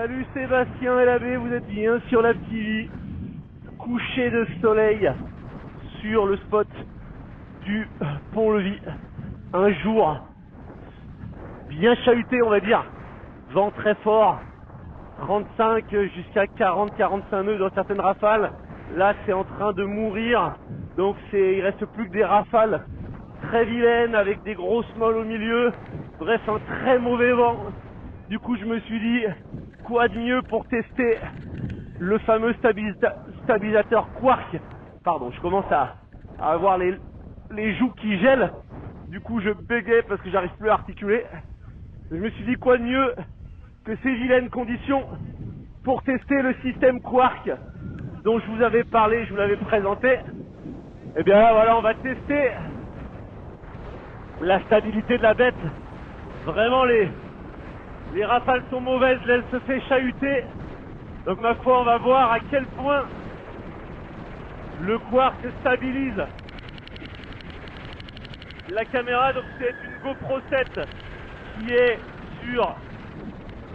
Salut Sébastien LAB, vous êtes bien sur la TV. Coucher de soleil sur le spot du pont-levis. Un jour bien chahuté, on va dire. Vent très fort, 35 jusqu'à 40-45 nœuds dans certaines rafales. Là, c'est en train de mourir. Donc, il reste plus que des rafales très vilaines avec des grosses molles au milieu. Bref, un très mauvais vent. Du coup, je me suis dit, quoi de mieux pour tester le fameux stabilisateur Quark. Pardon, je commence à avoir les joues qui gèlent. Du coup, je bégayais parce que j'arrive plus à articuler. Je me suis dit, quoi de mieux que ces vilaines conditions pour tester le système Quark dont je vous avais parlé, je vous l'avais présenté. Et bien là, voilà, on va tester la stabilité de la bête. Vraiment, les rafales sont mauvaises, l'aile se fait chahuter. Donc ma foi, on va voir à quel point le Quark stabilise la caméra. Donc c'est une GoPro 7 qui est sur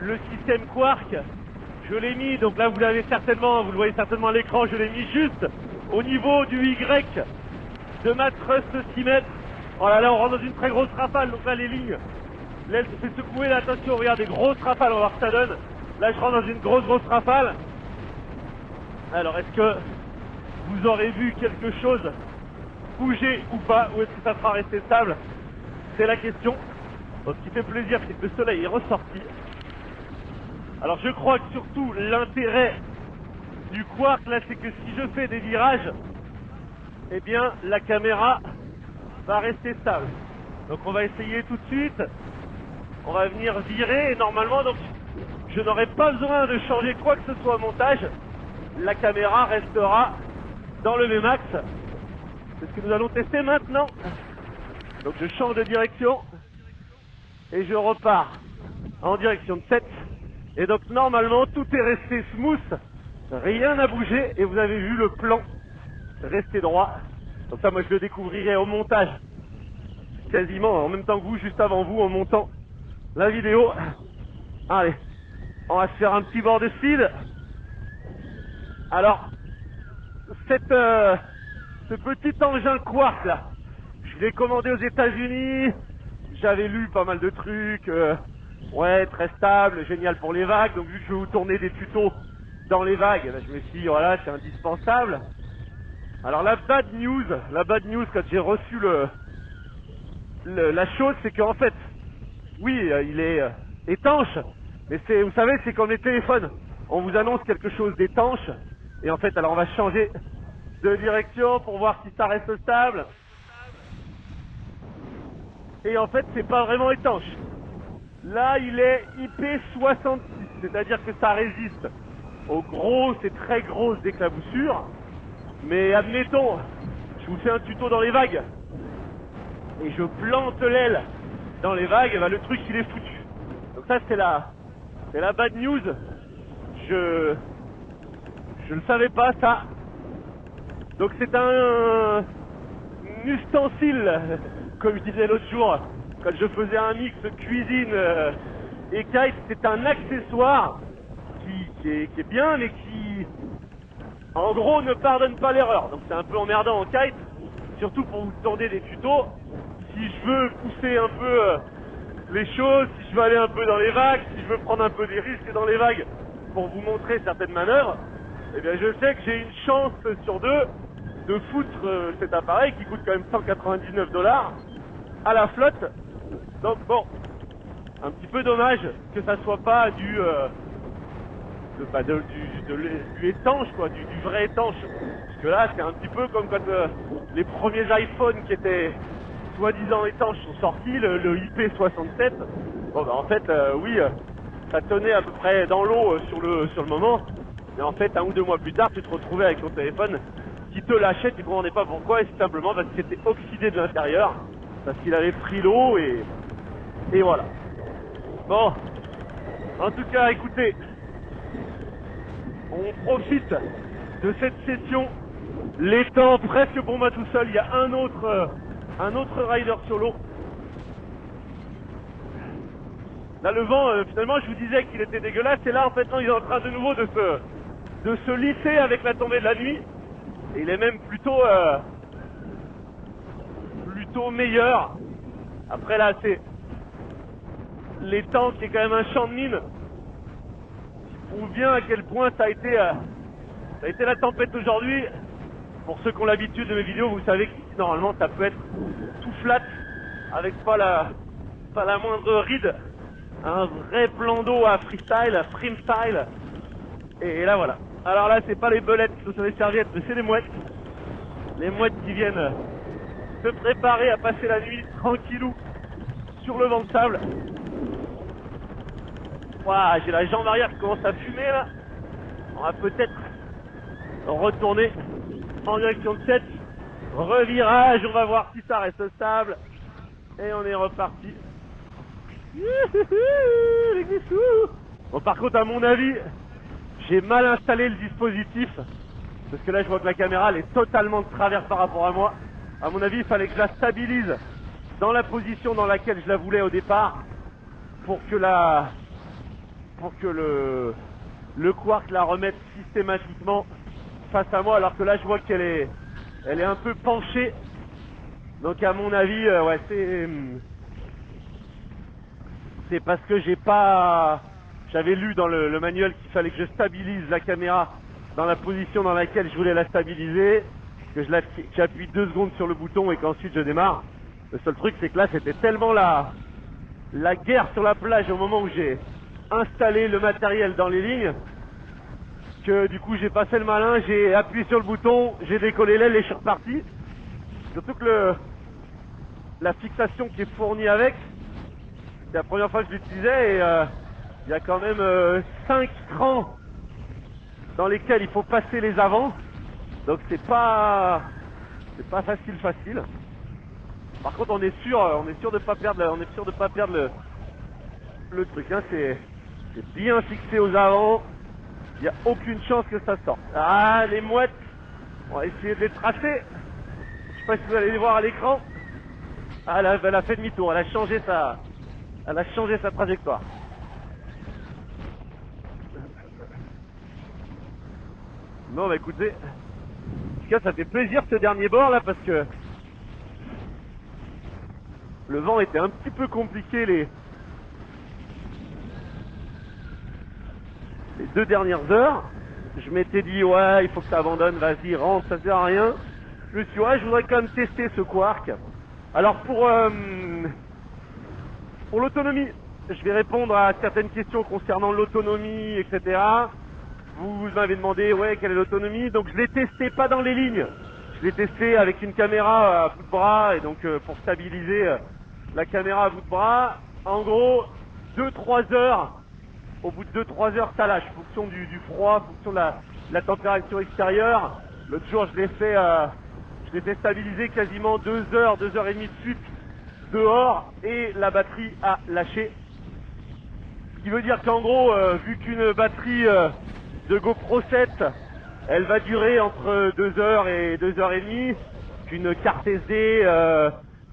le système Quark. Je l'ai mis, donc là vous l'avez certainement, vous le voyez certainement à l'écran, je l'ai mis juste au niveau du Y de ma Trust 6 mètres. Oh là là, on rentre dans une très grosse rafale, donc là les lignes, l'aile se fait secouer, là attention, regardez, grosse rafale, on va voir ce que ça donne. Là je rentre dans une grosse rafale. Alors est-ce que vous aurez vu quelque chose bouger ou pas, ou est-ce que ça sera resté stable? C'est la question. Donc, ce qui fait plaisir, c'est que le soleil est ressorti. Alors je crois que surtout l'intérêt du Quark là, c'est que si je fais des virages, eh bien la caméra va rester stable. Donc on va essayer tout de suite. On va venir virer et normalement donc je n'aurai pas besoin de changer quoi que ce soit au montage. La caméra restera dans le Vmax. C'est ce que nous allons tester maintenant. Donc je change de direction et je repars en direction de 7. Et donc normalement tout est resté smooth, rien n'a bougé et vous avez vu le plan rester droit. Donc ça, moi je le découvrirai au montage, quasiment en même temps que vous, juste avant vous, en montant la vidéo. Allez, on va se faire un petit bord de speed. Alors, ce petit engin Quark là, je l'ai commandé aux États-Unis. J'avais lu pas mal de trucs, ouais, très stable, génial pour les vagues. Donc vu que je vais vous tourner des tutos dans les vagues, là, je me suis dit, voilà, c'est indispensable. Alors la bad news quand j'ai reçu la chose, c'est qu'en fait, oui, il est étanche, mais vous savez, c'est comme les téléphones. On vous annonce quelque chose d'étanche, et en fait, alors on va changer de direction pour voir si ça reste stable. Et en fait, c'est pas vraiment étanche. Là, il est IP66, c'est-à-dire que ça résiste aux grosses et très grosses éclaboussures. Mais admettons, je vous fais un tuto dans les vagues, et je plante l'aile dans les vagues, et ben le truc il est foutu. Donc ça c'est la bad news. Je ne savais pas ça. Donc c'est un ustensile, comme je disais l'autre jour, quand je faisais un mix cuisine et kite, c'est un accessoire qui est bien, mais qui, en gros, ne pardonne pas l'erreur. Donc c'est un peu emmerdant en kite, surtout pour vous tourner des tutos. Si je veux pousser un peu les choses, si je veux aller un peu dans les vagues, si je veux prendre un peu des risques dans les vagues pour vous montrer certaines manœuvres, eh bien je sais que j'ai une chance sur deux de foutre cet appareil qui coûte quand même 199 $, à la flotte. Donc bon, un petit peu dommage que ça soit pas du étanche, quoi, du vrai étanche. Parce que là, c'est un petit peu comme quand les premiers iPhones qui étaient soi-disant étanches sont sortis, le IP67. Bon, bah en fait, oui, ça tenait à peu près dans l'eau sur le moment. Mais en fait, 1 ou 2 mois plus tard, tu te retrouvais avec ton téléphone qui te lâchait, tu comprenais pas pourquoi, et c'est simplement parce qu'il était oxydé de l'intérieur, parce qu'il avait pris l'eau, et voilà. Bon, en tout cas, écoutez, on profite de cette session, l'étang presque pour moi tout seul. Il y a un autre rider sur l'eau. Là, le vent, finalement, je vous disais qu'il était dégueulasse. Et là, en fait, non, il est en train de nouveau de se lisser avec la tombée de la nuit. Et il est même plutôt meilleur. Après, là, c'est l'étang qui est quand même un champ de mine. Qui prouve bien à quel point ça a été la tempête aujourd'hui. Pour ceux qui ont l'habitude de mes vidéos, vous savez qu'ici, normalement, ça peut être tout flat, avec pas la moindre ride. Un vrai plan d'eau à freestyle, free style. Et là, voilà. Alors là, c'est pas les belettes qui sont sur les serviettes, mais c'est les mouettes. Les mouettes qui viennent se préparer à passer la nuit tranquillou sur le vent de sable. Ouah, j'ai la jambe arrière qui commence à fumer là. On va peut-être retourner en direction de cette revirage. On va voir si ça reste stable. Et on est reparti. Les glissous. Bon, par contre, à mon avis, j'ai mal installé le dispositif. Parce que là, je vois que la caméra, elle est totalement de travers par rapport à moi. À mon avis, il fallait que je la stabilise dans la position dans laquelle je la voulais au départ. Pour que le quark la remette systématiquement face à moi. Alors que là, je vois qu'elle est un peu penchée. Donc, à mon avis, ouais, c'est parce que j'avais lu dans le manuel qu'il fallait que je stabilise la caméra dans la position dans laquelle je voulais la stabiliser, que j'appuie 2 secondes sur le bouton et qu'ensuite je démarre. Le seul truc, c'est que là, c'était tellement la guerre sur la plage au moment où j'ai installé le matériel dans les lignes que du coup j'ai passé le malin, j'ai appuyé sur le bouton, j'ai décollé l'aile et je suis reparti. Surtout que la fixation qui est fournie avec, c'est la première fois que je l'utilisais et il y a quand même 5 crans dans lesquels il faut passer les avants. Donc c'est pas facile. Par contre, on est sûr de pas perdre le truc. Hein. C'est bien fixé aux avants. Il n'y a aucune chance que ça sorte. Ah, les mouettes. On va essayer de les tracer. Je sais pas si vous allez les voir à l'écran. Ah, elle a fait demi-tour. Elle a changé sa trajectoire. Non, bah écoutez, en tout cas, ça fait plaisir ce dernier bord là parce que le vent était un petit peu compliqué les 2 dernières heures. Je m'étais dit, ouais, il faut que tu abandonnes, vas-y, rentre, ça sert à rien. Je me suis dit, ouais, je voudrais quand même tester ce quark. Alors pour l'autonomie, je vais répondre à certaines questions concernant l'autonomie, etc. Vous m'avez demandé, ouais, quelle est l'autonomie. Donc je l'ai testé pas dans les lignes. Je l'ai testé avec une caméra à bout de bras et donc pour stabiliser la caméra à bout de bras. En gros, 2-3 heures. Au bout de 2-3 heures, ça lâche, fonction du froid, fonction de la température extérieure. L'autre jour, je l'ai fait stabiliser quasiment 2 heures, 2 heures et demie de suite dehors et la batterie a lâché. Ce qui veut dire qu'en gros, vu qu'une batterie de GoPro 7, elle va durer entre 2 heures et 2 heures et demie, qu'une carte SD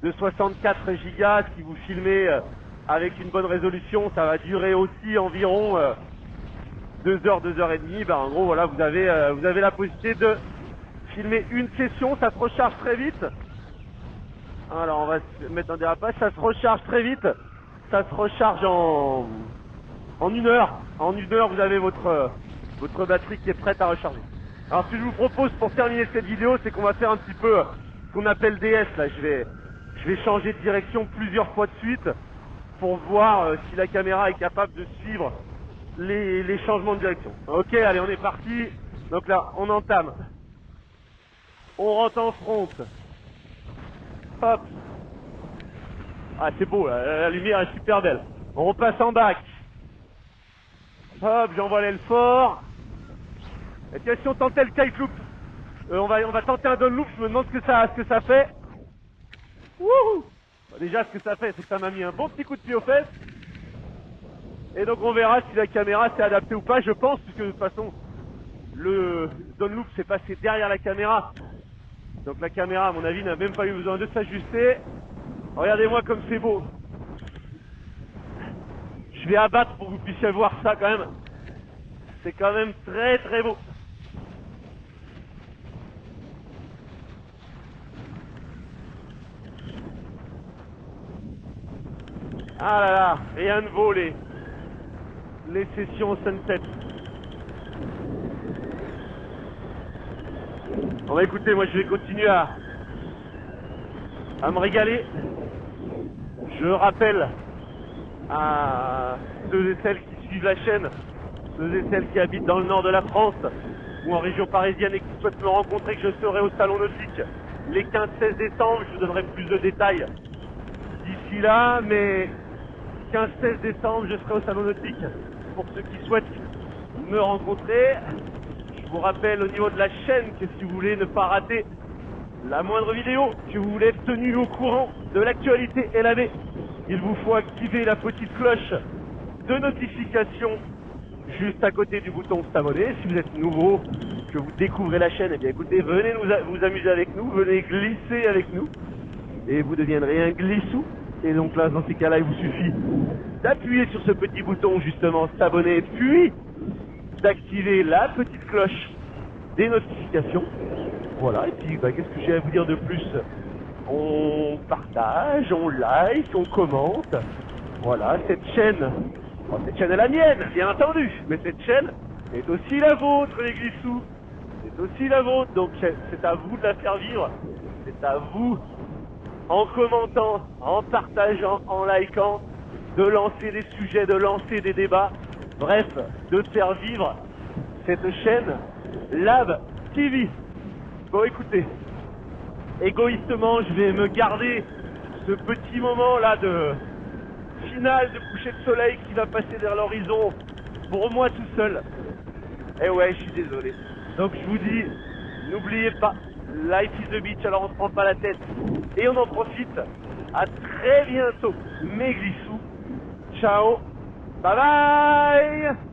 de 64 Go, si vous filmez avec une bonne résolution, ça va durer aussi environ 2 heures, 2 heures et demie. Ben, en gros, voilà, vous avez la possibilité de filmer une session, ça se recharge très vite. Alors, on va se mettre en dérapage, ça se recharge très vite. Ça se recharge en 1 heure. En 1 heure, vous avez votre batterie qui est prête à recharger. Alors, ce que je vous propose pour terminer cette vidéo, c'est qu'on va faire un petit peu ce qu'on appelle DS. Là, je vais changer de direction plusieurs fois de suite pour voir si la caméra est capable de suivre les changements de direction. Ok, allez, on est parti. Donc là, on entame. On rentre en front. Hop. Ah, c'est beau, là. La lumière est super belle. On repasse en back. Hop, j'envoie l'aile fort. Et puis si on tentait le kite loop, on va tenter un down loop. Je me demande ce que ça fait. Wouhou. Déjà, ce que ça fait, c'est que ça m'a mis un bon petit coup de pied aux fesses. Et donc on verra si la caméra s'est adaptée ou pas, je pense, puisque de toute façon, le down loop s'est passé derrière la caméra. Donc la caméra, à mon avis, n'a même pas eu besoin de s'ajuster. Regardez-moi comme c'est beau. Je vais abattre pour que vous puissiez voir ça quand même. C'est quand même très très beau. Ah là là, rien ne vaut les sessions sunset. Bon bah écoutez, moi je vais continuer à me régaler. Je rappelle à ceux et celles qui suivent la chaîne, ceux et celles qui habitent dans le nord de la France ou en région parisienne et qui souhaitent me rencontrer, que je serai au Salon Nautique les 15-16 décembre. Je vous donnerai plus de détails d'ici là, mais 15-16 décembre, je serai au Salon Nautique. Pour ceux qui souhaitent me rencontrer, je vous rappelle au niveau de la chaîne que si vous voulez ne pas rater la moindre vidéo, que vous voulez être tenu au courant de l'actualité LAV, il vous faut activer la petite cloche de notification juste à côté du bouton s'abonner. Si vous êtes nouveau, que vous découvrez la chaîne, eh bien écoutez, venez vous amuser avec nous, venez glisser avec nous et vous deviendrez un glissou. Et donc là, dans ces cas-là, il vous suffit d'appuyer sur ce petit bouton justement s'abonner, puis d'activer la petite cloche des notifications. Voilà, et puis qu'est-ce que j'ai à vous dire de plus? On partage, on like, on commente. Voilà, cette chaîne est la mienne, bien entendu, mais cette chaîne est aussi la vôtre, les glissous. C'est aussi la vôtre, donc c'est à vous de la faire vivre. C'est à vous, en commentant, en partageant, en likant, de lancer des sujets, de lancer des débats. Bref, de faire vivre cette chaîne LAV TV. Bon, écoutez, égoïstement, je vais me garder ce petit moment là de finale de coucher de soleil qui va passer vers l'horizon pour moi tout seul. Eh ouais, je suis désolé. Donc je vous dis, n'oubliez pas, life is the beach, alors on se prend pas la tête et on en profite. À très bientôt, mes glissous. Ciao, bye bye.